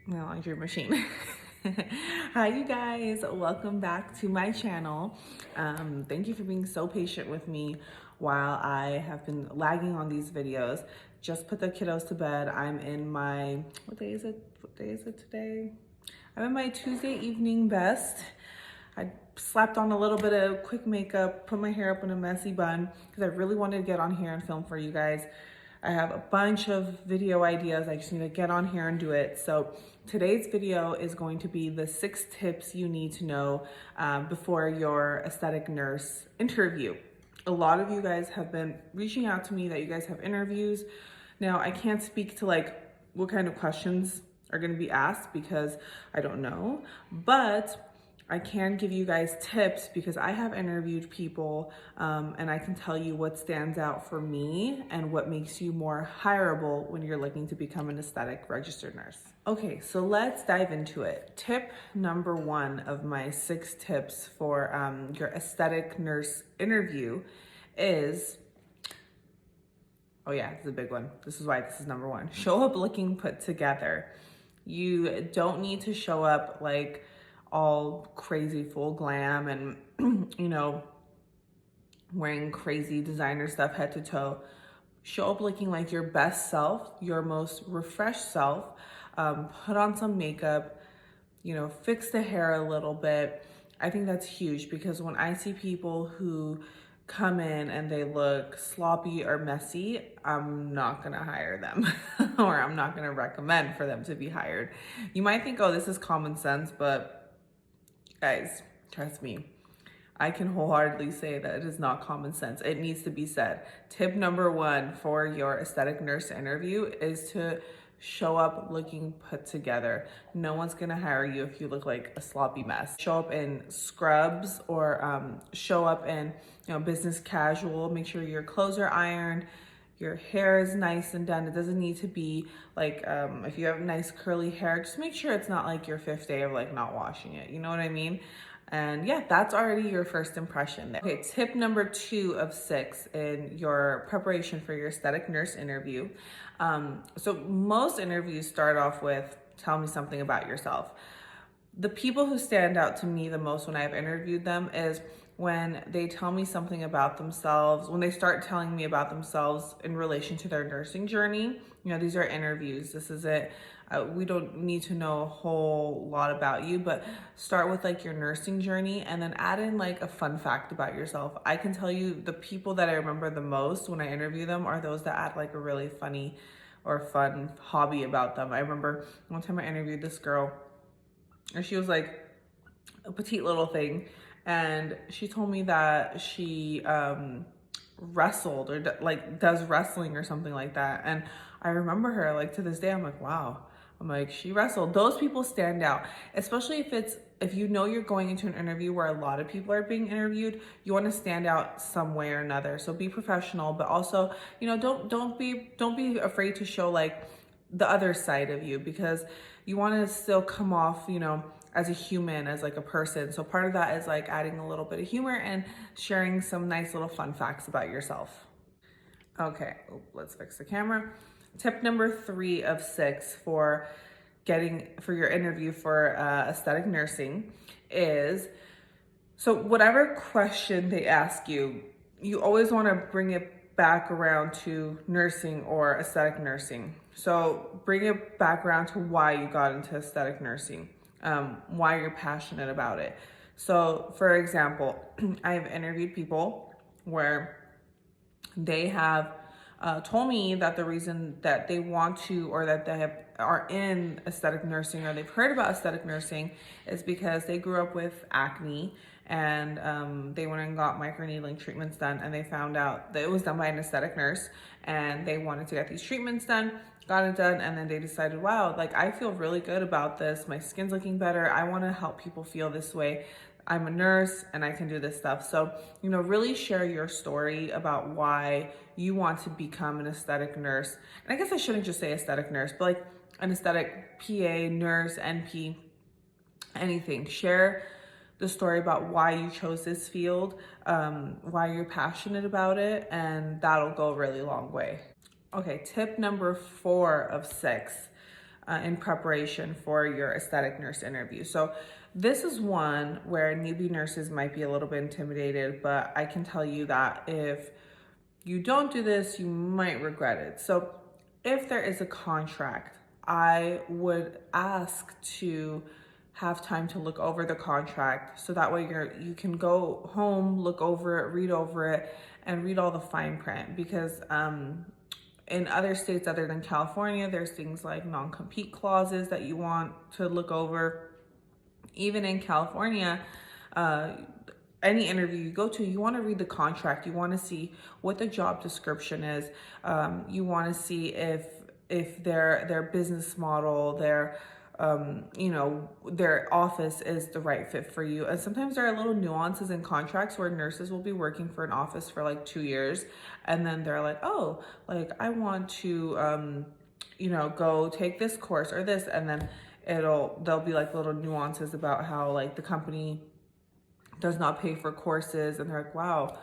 my laundry machine. Hi you guys, welcome back to my channel. Thank you for being so patient with me while I have been lagging on these videos. Just put the kiddos to bed. I'm in my, what day is it? What day is it today? I'm in my Tuesday evening best. I slapped on a little bit of quick makeup, put my hair up in a messy bun because I really wanted to get on here and film for you guys. I have a bunch of video ideas. I just need to get on here and do it. So today's video is going to be the 6 tips you need to know before your aesthetic nurse interview. A lot of you guys have been reaching out to me that you guys have interviews. Now I can't speak to like what kind of questions are going to be asked because I don't know, but I can give you guys tips because I have interviewed people and I can tell you what stands out for me and what makes you more hireable when you're looking to become an aesthetic registered nurse. Okay, so let's dive into it. Tip number 1 of my 6 tips for your aesthetic nurse interview is, oh yeah, this is a big one. This is why this is number 1. Show up looking put together. You don't need to show up like all crazy full glam and wearing crazy designer stuff head to toe. Show up looking like your best self, your most refreshed self. Put on some makeup, fix the hair a little bit. I think that's huge because when I see people who come in and they look sloppy or messy, I'm not gonna hire them or I'm not gonna recommend for them to be hired. You might think, oh, this is common sense, but guys, trust me, I can wholeheartedly say that it is not common sense. It needs to be said. Tip number 1 for your aesthetic nurse interview is to show up looking put together. No one's gonna hire you if you look like a sloppy mess. Show up in scrubs or show up in business casual. Make sure your clothes are ironed, your hair is nice and done. It doesn't need to be like, if you have nice curly hair, just make sure it's not like your 5th day of like not washing it. You know what I mean? And yeah, that's already your first impression there. Okay, tip number 2 of 6 in your preparation for your aesthetic nurse interview. So most interviews start off with, tell me something about yourself. The people who stand out to me the most when I've interviewed them is when they tell me something about themselves, when they start telling me about themselves in relation to their nursing journey. These are interviews. This is it. We don't need to know a whole lot about you, but start with like your nursing journey and then add in like a fun fact about yourself. I can tell you the people that I remember the most when I interview them are those that add like a really funny or fun hobby about them. I remember one time I interviewed this girl and she was like a petite little thing. And she told me that she wrestled or like does wrestling or something like that. And I remember her like to this day, I'm like, wow. I'm like, she wrestled. Those people stand out, especially if you know you're going into an interview where a lot of people are being interviewed, you want to stand out some way or another. So be professional, but also, don't be afraid to show like the other side of you because you want to still come off, as a human, as like a person. So part of that is like adding a little bit of humor and sharing some nice little fun facts about yourself. Okay, let's fix the camera. Tip number 3 of 6 for your interview for aesthetic nursing is, so whatever question they ask you, you always want to bring it back around to nursing or aesthetic nursing. So bring it back around to why you got into aesthetic nursing, why you're passionate about it. So for example, I've interviewed people where they have told me that the reason that they want to, or that are in aesthetic nursing, or they've heard about aesthetic nursing, is because they grew up with acne and they went and got microneedling treatments done, and they found out that it was done by an aesthetic nurse, and they wanted to get these treatments done, got it done, and then they decided, wow, like I feel really good about this. My skin's looking better. I want to help people feel this way. I'm a nurse and I can do this stuff. So, really share your story about why you want to become an aesthetic nurse. And I guess I shouldn't just say aesthetic nurse, but like an aesthetic PA, nurse, NP, anything. Share the story about why you chose this field, why you're passionate about it, and that'll go a really long way. Okay, tip number 4 of 6. in preparation for your aesthetic nurse interview. So this is one where newbie nurses might be a little bit intimidated, but I can tell you that if you don't do this, you might regret it. So if there is a contract, I would ask to have time to look over the contract, so that way you can go home, look over it, and read all the fine print. Because in other states other than California, there's things like non-compete clauses that you want to look over. Even in California, any interview you go to, you want to read the contract. You want to see what the job description is. You want to see if their business model, their office is the right fit for you. And sometimes there are little nuances in contracts where nurses will be working for an office for like 2 years, and then they're like, oh, like I want to, go take this course or this, and then there'll be like little nuances about how like the company does not pay for courses, and they're like, wow,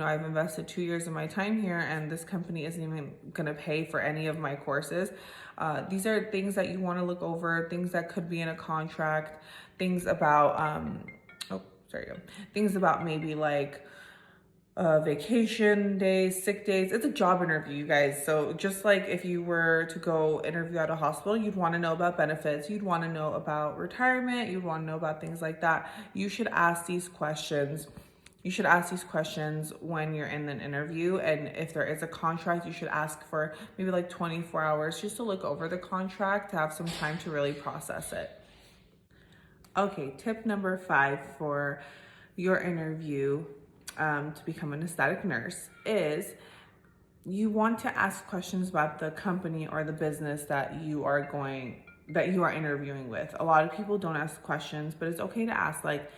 I've invested 2 years of my time here and this company isn't even gonna pay for any of my courses. These are things that you wanna look over, things that could be in a contract, things about, things about maybe like vacation days, sick days. It's a job interview, you guys. So just like if you were to go interview at a hospital, you'd want to know about benefits, you'd want to know about retirement, you'd want to know about things like that. You should ask these questions. You should ask these questions when you're in an interview. And if there is a contract, you should ask for maybe like 24 hours just to look over the contract, to have some time to really process it. Okay, tip number 5 for your interview to become an aesthetic nurse is you want to ask questions about the company or the business that you are interviewing with. A lot of people don't ask questions, but it's okay to ask, like,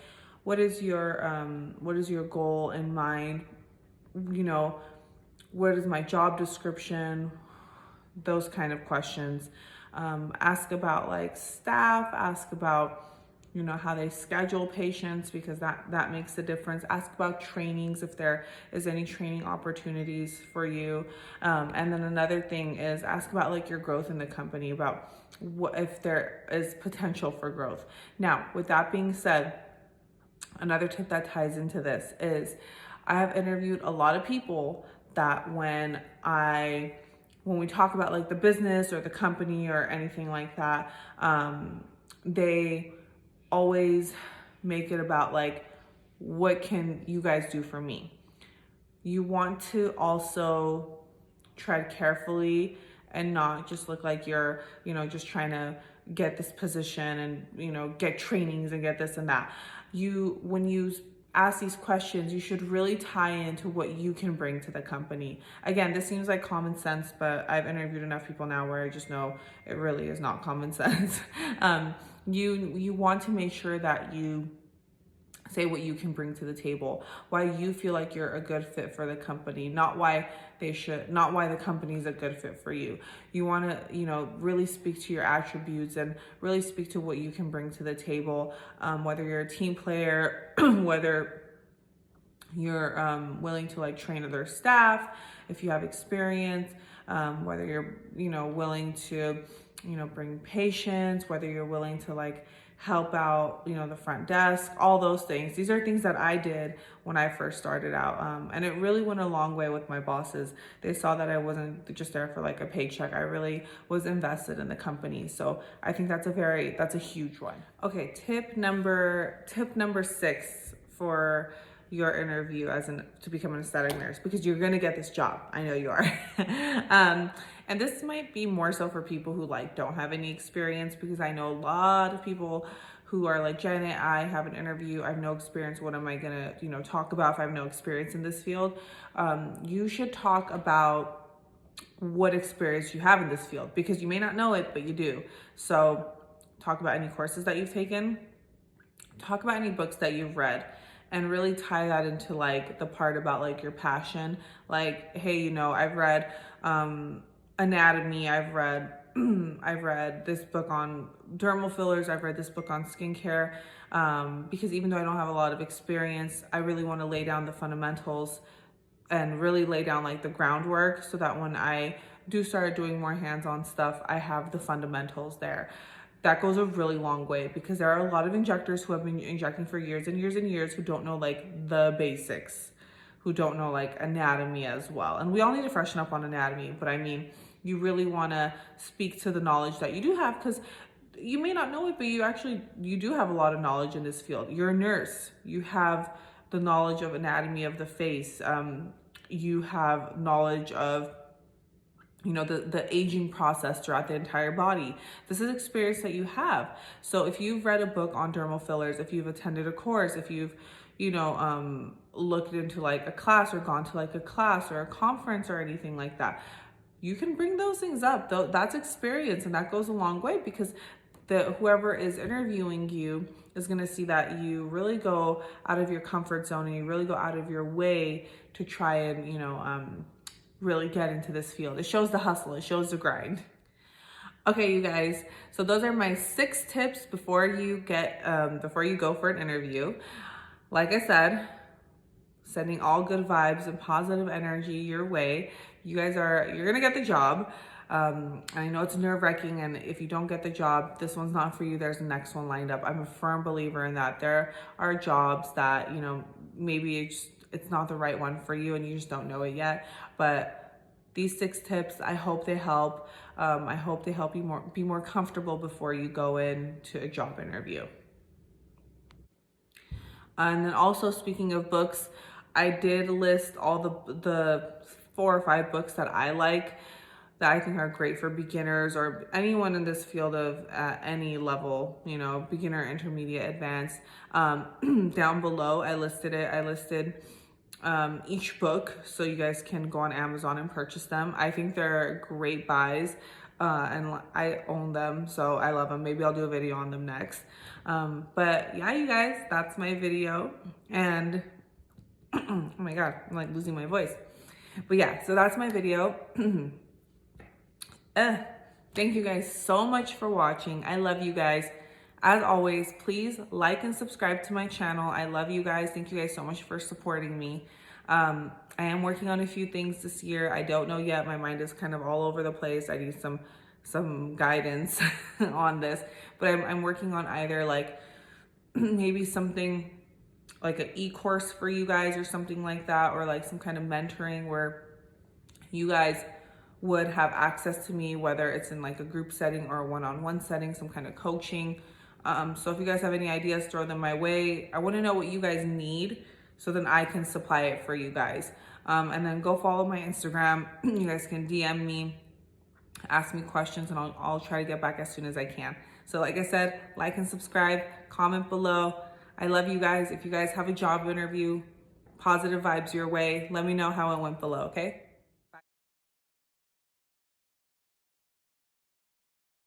what is your goal in mind? What is my job description? Those kind of questions. Ask about like staff, ask about how they schedule patients, because that makes a difference. Ask about trainings, if there is any training opportunities for you. And then another thing is ask about like your growth in the company, about what if there is potential for growth. Now, with that being said, another tip that ties into this is I have interviewed a lot of people that when we talk about like the business or the company or anything like that, they always make it about like, what can you guys do for me? You want to also tread carefully and not just look like you're, just trying to get this position and, get trainings and get this and that. When you ask these questions, you should really tie into what you can bring to the company. Again, this seems like common sense, but I've interviewed enough people now where I just know it really is not common sense. You want to make sure that you say what you can bring to the table, why you feel like you're a good fit for the company, not why the company is a good fit for you. You want to, really speak to your attributes and really speak to what you can bring to the table, whether you're a team player, whether you're willing to like train other staff, if you have experience, whether you're, willing to, bring patients, whether you're willing to like help out, the front desk, all those things. These are things that I did when I first started out. And it really went a long way with my bosses. They saw that I wasn't just there for like a paycheck. I really was invested in the company. So I think that's a huge one. Okay, tip number 6 for your interview to become an aesthetic nurse, because you're gonna get this job. I know you are. And this might be more so for people who like don't have any experience, because I know a lot of people who are like, Janet, I have an interview, I have no experience. What am I gonna, talk about if I have no experience in this field? You should talk about what experience you have in this field, because you may not know it, but you do. So talk about any courses that you've taken, talk about any books that you've read, and really tie that into like the part about like your passion. Like, hey, I've read anatomy, I've read this book on dermal fillers, I've read this book on skincare, because even though I don't have a lot of experience, I really want to lay down the fundamentals and really lay down like the groundwork, so that when I do start doing more hands-on stuff, I have the fundamentals there. That goes a really long way because there are a lot of injectors who have been injecting for years and years and years who don't know like the basics, who don't know like anatomy as well. And we all need to freshen up on anatomy, but I mean, you really want to speak to the knowledge that you do have, because you may not know it, but you do have a lot of knowledge in this field. You're a nurse. You have the knowledge of anatomy of the face. You have knowledge of, you know, the aging process throughout the entire body. This is experience that you have. So if you've read a book on dermal fillers, if you've attended a course, if you've, you know, looked into like a class or gone to like a class or a conference or anything like that, you can bring those things up. That's experience, and that goes a long way, because whoever is interviewing you is going to see that you really go out of your comfort zone and you really go out of your way to try and, you know, really get into this field. It shows the hustle, it shows the grind. Okay, you guys, so those are my 6 tips before you go for an interview. Like I said, sending all good vibes and positive energy your way. You're gonna get the job. I know it's nerve-wracking, and if you don't get the job, this one's not for you, there's the next one lined up. I'm a firm believer in that. There are jobs that, you know, maybe it's not the right one for you and you just don't know it yet. But these 6 tips, I hope they help. I hope they help you be more comfortable before you go into a job interview. And then also, speaking of books, I did list all the 4 or 5 books that I like, that I think are great for beginners or anyone in this field of any level, you know, beginner, intermediate, advanced. Down below, I listed each book, so you guys can go on Amazon and purchase them. I think they're great buys, and I own them, so I love them. Maybe I'll do a video on them next. But yeah, you guys, that's my video. And oh my God, I'm like losing my voice. But yeah, so that's my video. Thank you guys so much for watching. I love you guys. As always, please like and subscribe to my channel. I love you guys. Thank you guys so much for supporting me. I am working on a few things this year. I don't know yet. My mind is kind of all over the place. I need some guidance on this. But I'm working on either like maybe something like an e-course for you guys or something like that, or like some kind of mentoring where you guys would have access to me, whether it's in like a group setting or a one-on-one setting, some kind of coaching. So if you guys have any ideas, throw them my way. I want to know what you guys need, so then I can supply it for you guys. And then go follow my Instagram. You guys can DM me, ask me questions, and I'll try to get back as soon as I can. So like I said, like and subscribe, comment below. I love you guys. If you guys have a job interview, positive vibes your way. Let me know how it went below, okay?